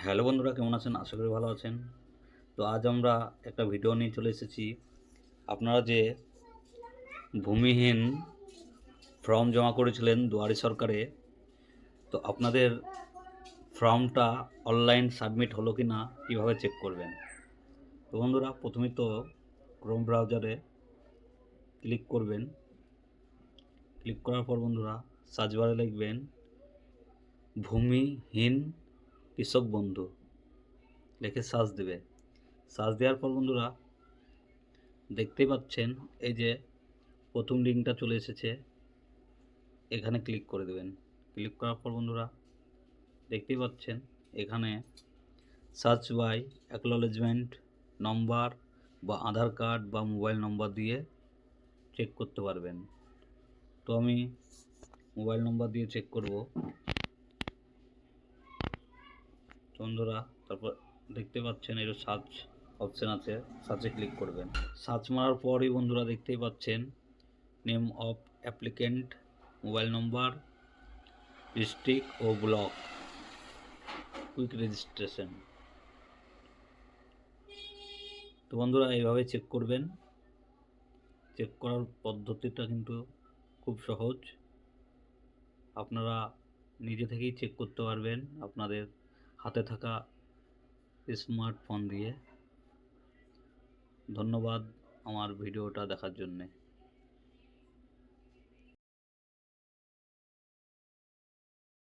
Hello বন্ধুরা, কেমন আছেন? আশা করি ভালো আছেন। তো আজ আমরা একটা ভিডিও নিয়ে চলে এসেছি। আপনারা যে ভূমিহীন ফর্ম জমা করেছিলেন দুয়ারে সরকারে, তো আপনাদের ফর্মটা অনলাইন সাবমিট হলো কি না কীভাবে চেক করবেন? তো বন্ধুরা, প্রথমেই তো ক্রোম ব্রাউজারে ক্লিক করবেন। ক্লিক করার পর বন্ধুরা সার্চ বারে লিখবেন ভূমিহীন কৃষক বন্ধু, লিখে সার্চ দেবে। সার্চ দেওয়ার পর বন্ধুরা দেখতেই পাচ্ছেন এই যে প্রথম লিঙ্কটা চলে এসেছে, এখানে ক্লিক করে দেবেন। ক্লিক করার পর বন্ধুরা দেখতেই পাচ্ছেন এখানে সার্চ বাই অ্যাকনলেজমেন্ট নম্বর বা আধার কার্ড বা মোবাইল নম্বর দিয়ে চেক করতে পারবেন। তো আমি মোবাইল নম্বর দিয়ে চেক করব বন্ধুরা। তারপর দেখতে পাচ্ছেন এর সার্চ অপশান আছে, সার্চে ক্লিক করবেন। সার্চ মারার পরই বন্ধুরা দেখতেই পাচ্ছেন name of applicant, mobile number, district ও ব্লক, কুইক রেজিস্ট্রেশন। তো বন্ধুরা এইভাবে চেক করবেন। চেক করার পদ্ধতিটা কিন্তু খুব সহজ, আপনারা নিজে থেকেই চেক করতে পারবেন আপনাদের হাতে থাকা স্মার্টফোন দিয়ে। ধন্যবাদ আমার ভিডিওটা দেখার জন্যে।